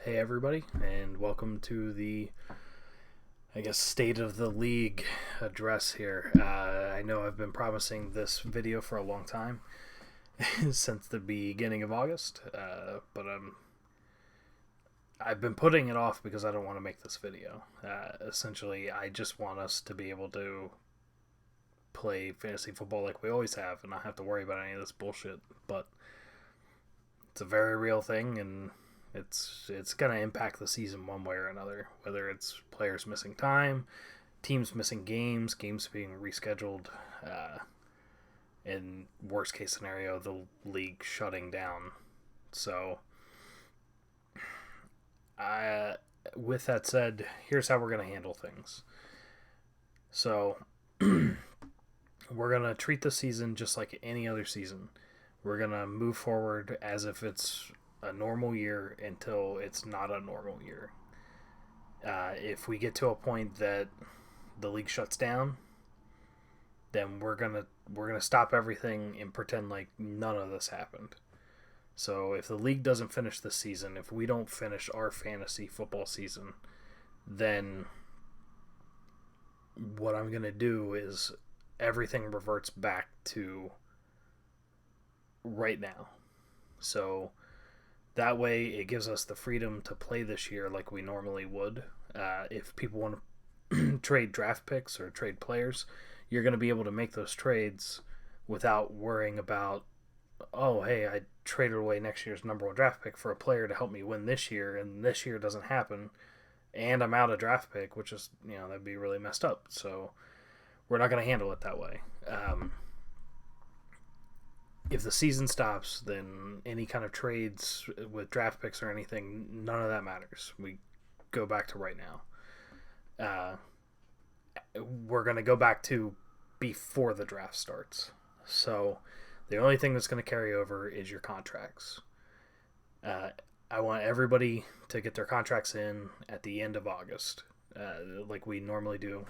Hey everybody, and welcome to the, State of the League address here. I know I've been promising this video for a long time, since the beginning of August, but I've been putting it off because I don't want to make this video. Essentially, I just want us to be able to play fantasy football like we always have and not have to worry about any of this bullshit, but it's a very real thing, and it's going to impact the season one way or another, whether it's players missing time, teams missing games being rescheduled, in worst case scenario, the league shutting down. So, with that said, here's how we're going to handle things. So, we're going to treat the season just like any other season. We're going to move forward as if it's a normal year until it's not a normal year. If we get to a point that the league shuts down, then we're gonna stop everything and pretend like none of this happened. So if the league doesn't finish this season, if we don't finish our fantasy football season, then what I'm gonna do is everything reverts back to right now. So that way, it gives us the freedom to play this year like we normally would. If people want to trade draft picks or trade players, you're going to be able to make those trades without worrying about, oh, hey, I traded away next year's number one draft pick for a player to help me win this year, and this year doesn't happen, and I'm out of draft pick, which is, that'd be really messed up. So we're not going to handle it that way. If the season stops, then any kind of trades with draft picks or anything, none of that matters. We go back to right now. We're going to go back to before the draft starts. So the only thing that's going to carry over is your contracts. I want everybody to get their contracts in at the end of August, like we normally do.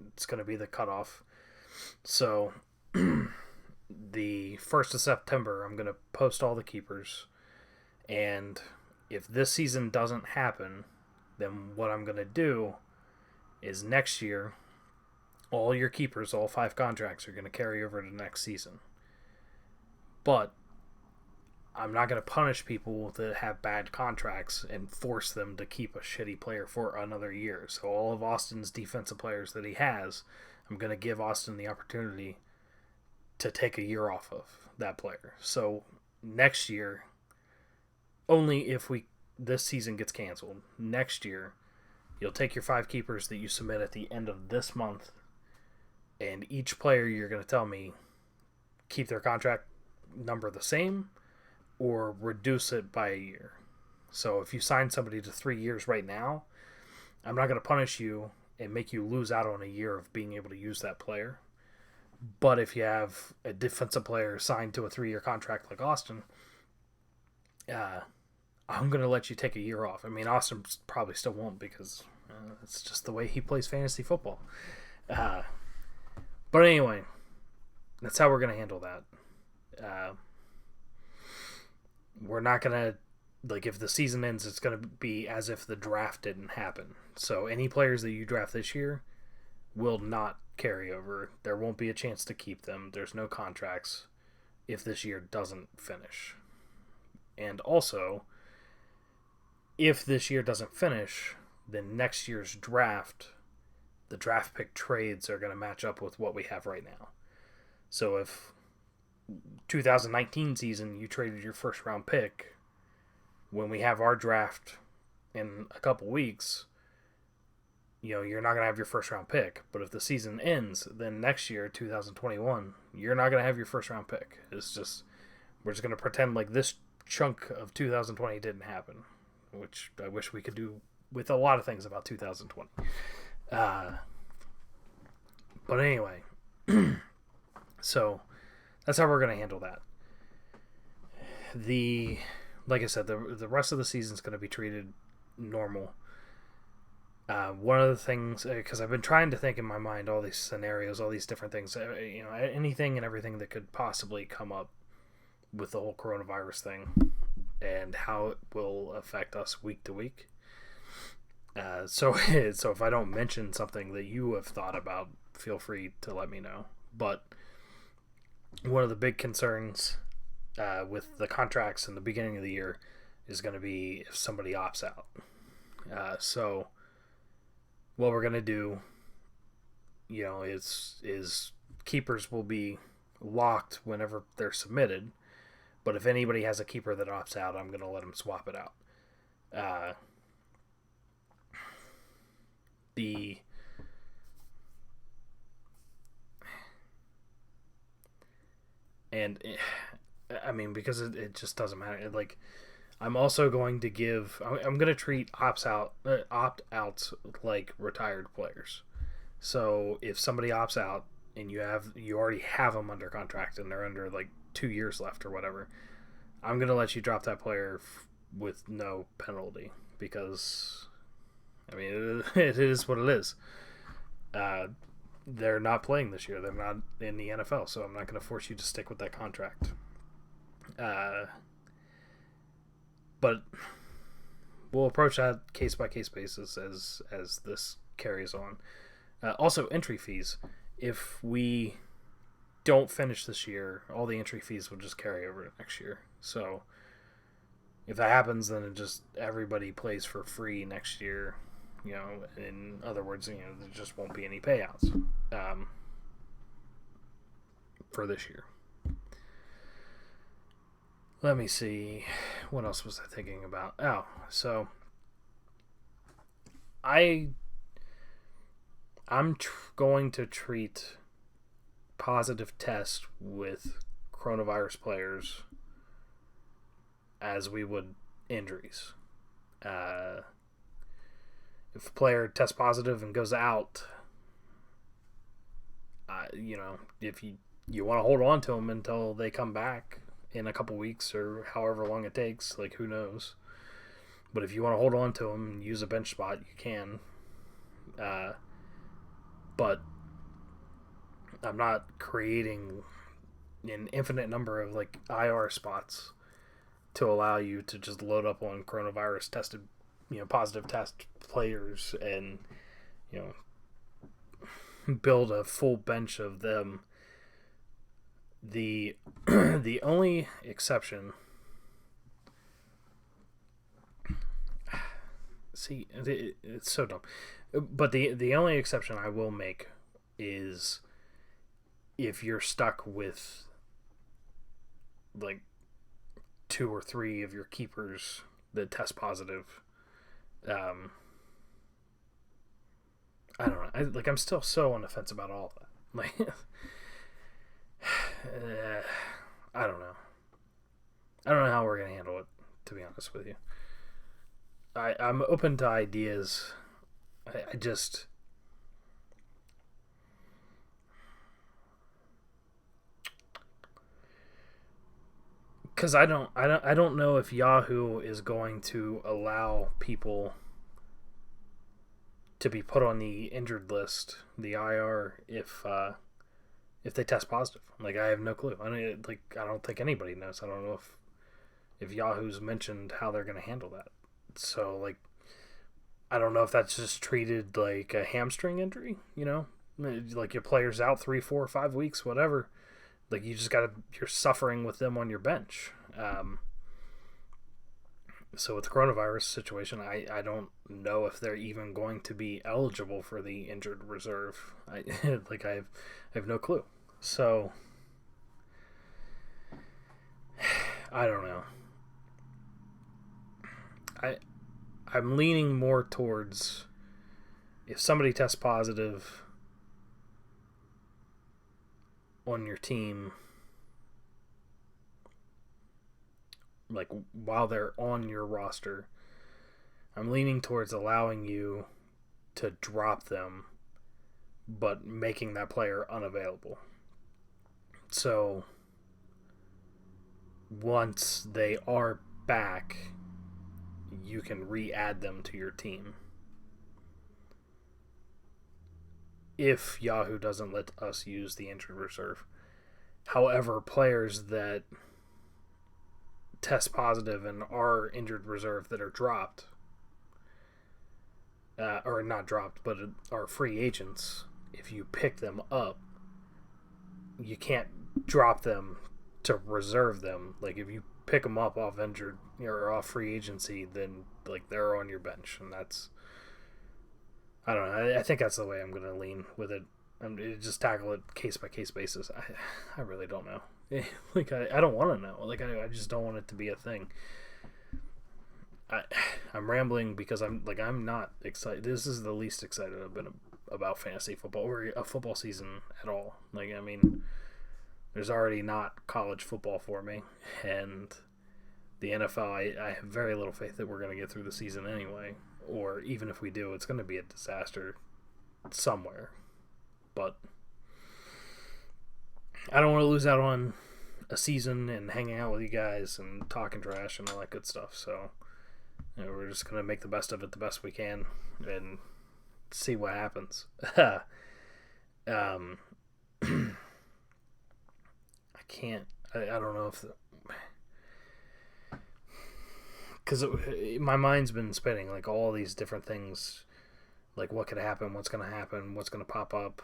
It's going to be the cutoff. So the 1st of September, I'm going to post all the keepers, and if this season doesn't happen, then what I'm going to do is next year, all your keepers, all 5 contracts, are going to carry over to next season. But I'm not going to punish people that have bad contracts and force them to keep a shitty player for another year. So all of Austin's defensive players that he has, I'm going to give Austin the opportunity to take a year off of that player. So next year, only if this season gets canceled, next year, you'll take your 5 keepers that you submit at the end of this month, and each player you're going to tell me keep their contract number the same or reduce it by a year. So if you sign somebody to 3 years right now, I'm not going to punish you and make you lose out on a year of being able to use that player. But if you have a defensive player signed to a 3-year contract like Austin, I'm going to let you take a year off. I mean, Austin probably still won't, because it's just the way he plays fantasy football. But anyway, that's how we're going to handle that. We're not going to, if the season ends, it's going to be as if the draft didn't happen. So any players that you draft this year will not carry over. There won't be a chance to keep them. There's no contracts if this year doesn't finish. And also, if this year doesn't finish, then next year's draft, the draft pick trades are going to match up with what we have right now. So if 2019 season you traded your first round pick, when we have our draft in a couple weeks, you're not going to have your first round pick. But if the season ends, then next year, 2021, you're not going to have your first round pick. It's just, we're just going to pretend like this chunk of 2020 didn't happen, which I wish we could do with a lot of things about 2020. But anyway, so that's how we're going to handle that. Like I said, the rest of the season is going to be treated normal. One of the things, because I've been trying to think in my mind all these scenarios, all these different things, anything and everything that could possibly come up with the whole coronavirus thing. and how it will affect us week to week. So if I don't mention something that you have thought about, feel free to let me know. But one of the big concerns with the contracts in the beginning of the year is going to be if somebody opts out. So what we're going to do, is keepers will be locked whenever they're submitted. But if anybody has a keeper that opts out, I'm going to let them swap it out. Because it just doesn't matter. I'm also going to I'm going to treat opt outs like retired players. So if somebody opts out and you already have them under contract and they're under 2 years left or whatever, I'm going to let you drop that player with no penalty, because it is what it is. They're not playing this year. They're not in the NFL, so I'm not going to force you to stick with that contract. But we'll approach that case by case basis as this carries on. Also, entry fees. If we don't finish this year, all the entry fees will just carry over to next year. So if that happens, then everybody plays for free next year. In other words, there just won't be any payouts for this year. Let me see. What else was I thinking about? Oh, so I'm going to treat positive tests with coronavirus players as we would injuries. If a player tests positive and goes out, if you want to hold on to them until they come back in a couple weeks or however long it takes, who knows. But if you want to hold on to them and use a bench spot, you can. But I'm not creating an infinite number of IR spots to allow you to just load up on coronavirus tested, positive test players and, build a full bench of them. The only exception, see, it's so dumb, but the only exception I will make is if you're stuck with 2 or 3 of your keepers that test positive. I don't know. I'm still so on the fence about all of that. I don't know. I don't know how we're gonna handle it, to be honest with you. I'm open to ideas. I just, because I don't know if Yahoo is going to allow people to be put on the injured list, the IR, if they test positive. I have no clue. I don't think anybody knows. I don't know if Yahoo's mentioned how they're going to handle that. So I don't know if that's just treated like a hamstring injury. Your player's out 3, 4, 5 weeks, whatever. You're suffering with them on your bench. So with the coronavirus situation, I don't know if they're even going to be eligible for the injured reserve. I have no clue. So I don't know. I'm leaning more towards, if somebody tests positive on your team, while they're on your roster, I'm leaning towards allowing you to drop them, but making that player unavailable. So once they are back, you can re-add them to your team. If Yahoo doesn't let us use the injured reserve. However, players that test positive and are injured reserve that are dropped, or not dropped, but are free agents, if you pick them up, you can't drop them to reserve them. Like, if you pick them up off injured or off free agency, then like they're on your bench, and that's, I don't know. I think that's the way I'm going to lean with it. Just tackle it case by case basis. I really don't know. Like, I don't want to know. Like, I just don't want it to be a thing. I'm rambling because I'm not excited. This is the least excited I've been about fantasy football or a football season at all. Like, I mean, there's already not college football for me, and the NFL, I have very little faith that we're going to get through the season anyway. Or even if we do, it's going to be a disaster somewhere. But I don't want to lose out on a season and hanging out with you guys and talking trash and all that good stuff. So, you know, we're just going to make the best of it the best we can and see what happens. I can't. I don't know if... Because my mind's been spinning, like, all these different things. Like, what could happen, what's going to happen, what's going to pop up,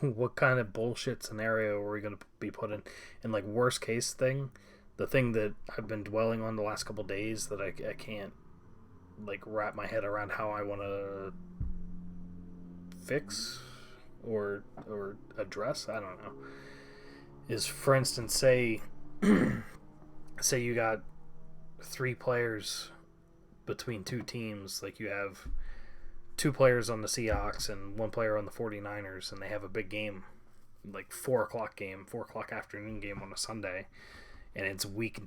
what kind of bullshit scenario are we going to be put in. And, like, worst case thing, the thing that I've been dwelling on the last couple days that I can't, like, wrap my head around how I want to fix or address, I don't know, is, for instance, say you got 3 players between 2 teams. Like, you have 2 players on the Seahawks and 1 player on the 49ers, and they have a big game, like 4 o'clock afternoon game on a Sunday, and it's week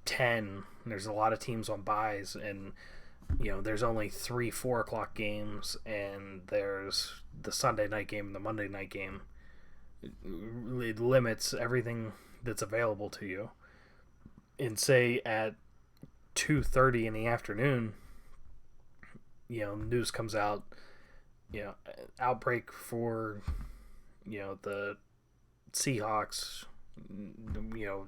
10, and there's a lot of teams on byes, and, you know, there's only 3 4 o'clock games, and there's the Sunday night game and the Monday night game. It limits everything that's available to you. And say at 2:30 in the afternoon, you know, news comes out, you know, outbreak for, you know, the Seahawks, you know,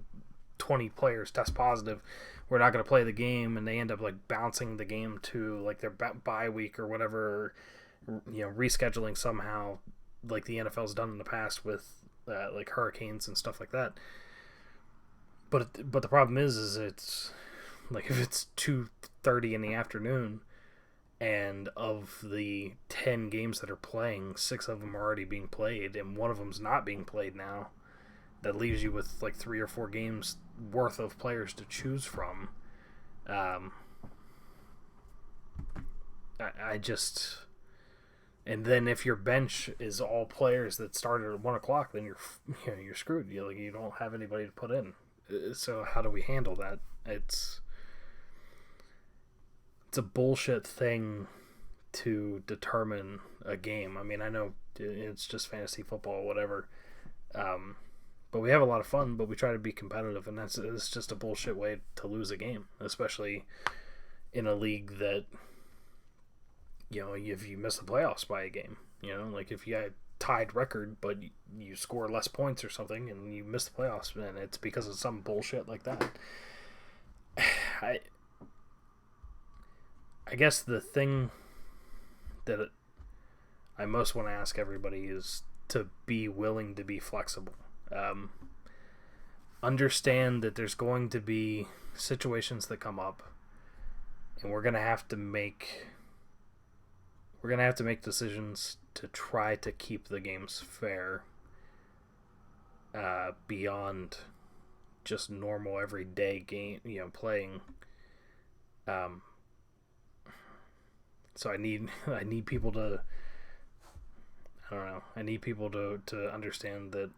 20 players test positive, we're not going to play the game, and they end up, like, bouncing the game to, like, their bye week or whatever, you know, rescheduling somehow, like the NFL's done in the past with, like, hurricanes and stuff like that. But the problem is it's, like, if it's 2:30 in the afternoon, and of the 10 games that are playing, 6 of them are already being played, and 1 of them's not being played now, that leaves you with, like, 3 or 4 games worth of players to choose from. I just... And then if your bench is all players that started at 1 o'clock, then you're screwed. You don't have anybody to put in. So how do we handle that? It's a bullshit thing to determine a game. I mean, I know it's just fantasy football, whatever. But we have a lot of fun, but we try to be competitive, and it's just a bullshit way to lose a game, especially in a league that, you know, if you miss the playoffs by a game, you know, like if you had tied record, but you score less points or something and you miss the playoffs, and it's because of some bullshit like that. I guess the thing that I most want to ask everybody is to be willing to be flexible. Understand that there's going to be situations that come up, and we're gonna have to make decisions to try to keep the games fair, beyond just normal everyday game, you know, playing. So I need people to, I don't know, I need people to understand that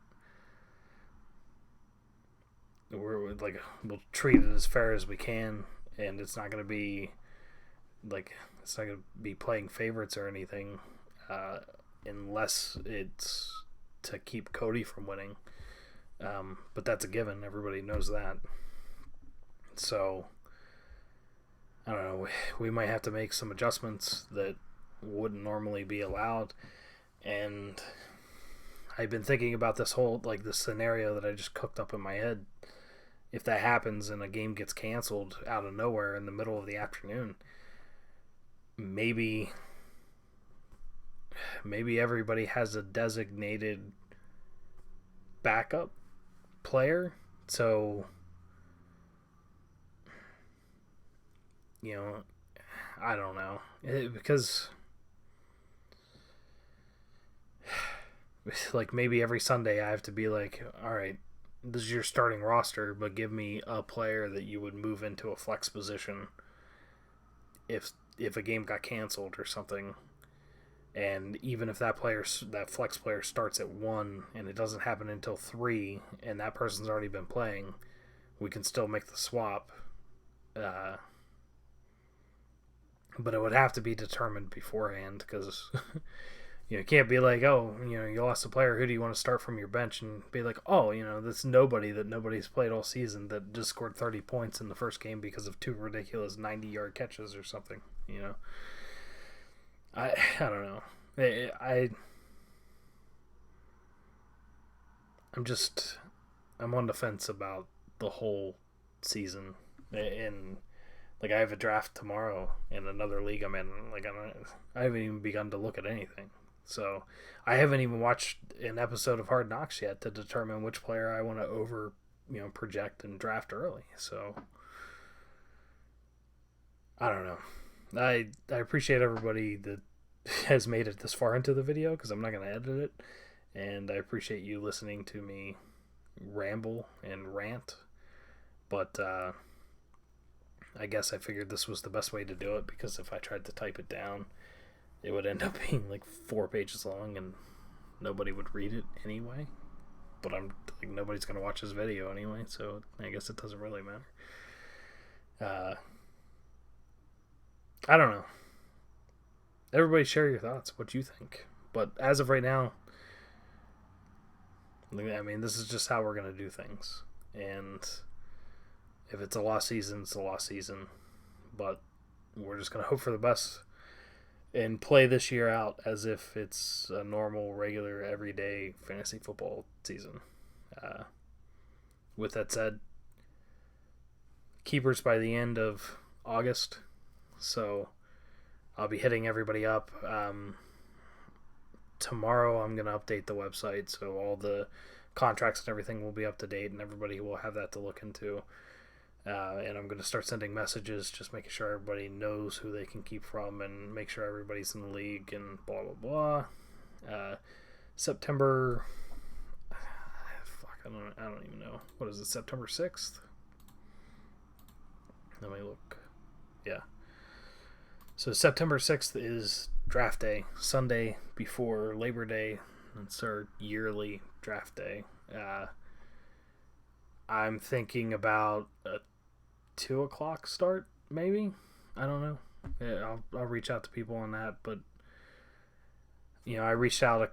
we'll treat it as fair as we can, and it's not going to be like, it's not going to be playing favorites or anything, unless it's to keep Cody from winning. But that's a given. Everybody knows that. So I don't know. We might have to make some adjustments that wouldn't normally be allowed. And I've been thinking about this whole, like, this scenario that I just cooked up in my head. if that happens and a game gets canceled out of nowhere in the middle of the afternoon, maybe everybody has a designated backup player. So, I don't know. Because like maybe every Sunday I have to be like, all right, this is your starting roster, but give me a player that you would move into a flex position if a game got canceled or something. And even if that flex player starts at 1 and it doesn't happen until 3 and that person's already been playing, we can still make the swap. But it would have to be determined beforehand, because it can't be like, oh, you lost a player, who do you want to start from your bench, and be like, oh, that's nobody that nobody's played all season that just scored 30 points in the first game because of 2 ridiculous 90-yard catches or something. I don't know. I'm on the fence about the whole season. And like, I have a draft tomorrow in another league I'm in. Like, I haven't even begun to look at anything. So I haven't even watched an episode of Hard Knocks yet to determine which player I want to project and draft early. So I don't know. I appreciate everybody that has made it this far into the video, because I'm not going to edit it. And I appreciate you listening to me ramble and rant. But I guess I figured this was the best way to do it, because if I tried to type it down, it would end up being like 4 pages long and nobody would read it anyway. But I'm like, nobody's going to watch this video anyway, so I guess it doesn't really matter. I don't know. Everybody share your thoughts, what you think. But as of right now, I mean, this is just how we're going to do things. And if it's a lost season, it's a lost season. But we're just going to hope for the best and play this year out as if it's a normal, regular, everyday fantasy football season. With that said, keepers by the end of August. So I'll be hitting everybody up. Tomorrow I'm going to update the website, so all the contracts and everything will be up to date, and everybody will have that to look into. And I'm going to start sending messages, just making sure everybody knows who they can keep from, and make sure everybody's in the league, and blah, blah, blah. September... I don't even know. What is it, September 6th? Let me look. Yeah. So September 6th is draft day, Sunday before Labor Day. It's our yearly draft day. I'm thinking about a 2 o'clock start, maybe. I don't know. Yeah, I'll reach out to people on that, but I reached out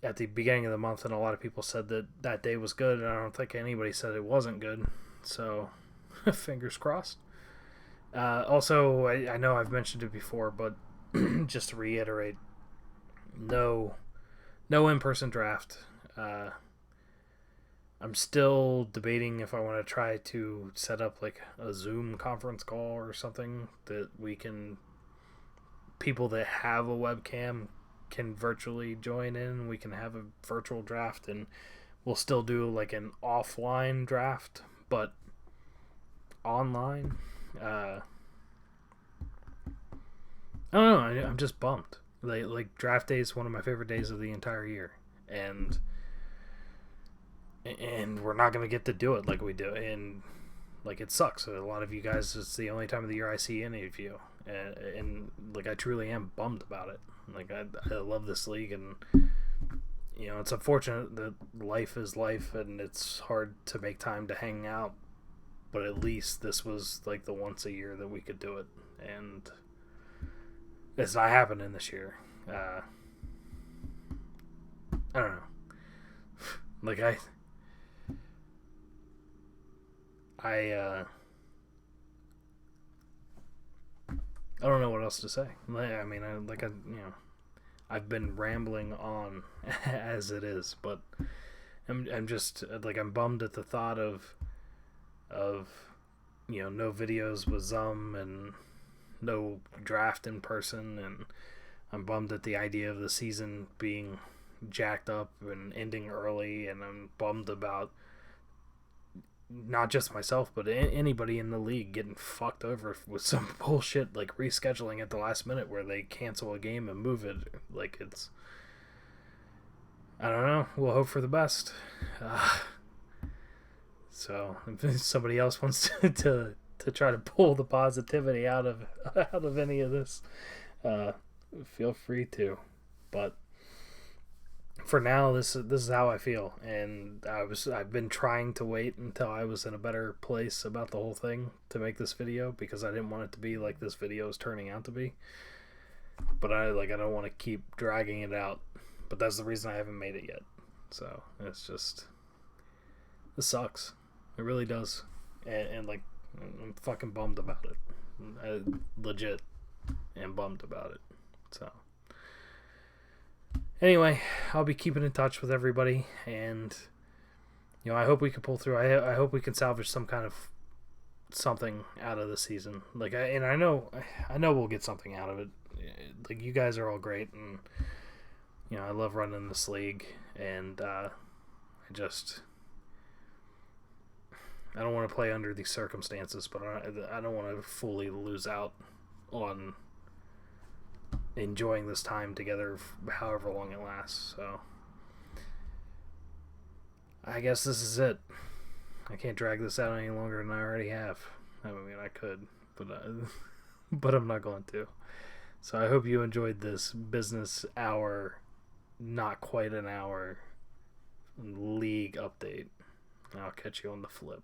at the beginning of the month, and a lot of people said that day was good, and I don't think anybody said it wasn't good. So fingers crossed. Also, I know I've mentioned it before, but just to reiterate, no in-person draft. I'm still debating if I want to try to set up like a Zoom conference call or something that people that have a webcam can virtually join in. We can have a virtual draft, and we'll still do like an offline draft, but online. I don't know. I'm just bummed. Like draft day is one of my favorite days of the entire year, and we're not gonna get to do it like we do, and like it sucks. A lot of you guys, it's the only time of the year I see any of you, and like I truly am bummed about it. Like I love this league, and it's unfortunate that life is life, and it's hard to make time to hang out. But at least this was like the once a year that we could do it, and it's not happening this year. I don't know. Like I don't know what else to say. I mean, I've been rambling on as it is, but I'm just like, I'm bummed at the thought of of, no videos with and no draft in person, and I'm bummed at the idea of the season being jacked up and ending early, and I'm bummed about not just myself, but anybody in the league getting fucked over with some bullshit like rescheduling at the last minute where they cancel a game and move it. Like, it's, I don't know. We'll hope for the best. So if somebody else wants to try to pull the positivity out of any of this, feel free to. But for now, this is how I feel, and I've been trying to wait until I was in a better place about the whole thing to make this video, because I didn't want it to be like this video is turning out to be. But I don't want to keep dragging it out. But that's the reason I haven't made it yet. So it's just, this sucks. It really does, and like, I'm fucking bummed about it. I legit am bummed about it. So anyway, I'll be keeping in touch with everybody, and I hope we can pull through. I hope we can salvage some kind of something out of the season. Like, I know we'll get something out of it. Like, you guys are all great, and I love running this league, and I don't want to play under these circumstances, but I don't want to fully lose out on enjoying this time together, however long it lasts. So I guess this is it. I can't drag this out any longer than I already have. I mean, I could, but I'm not going to. So I hope you enjoyed this business hour, not quite an hour, league update. I'll catch you on the flip.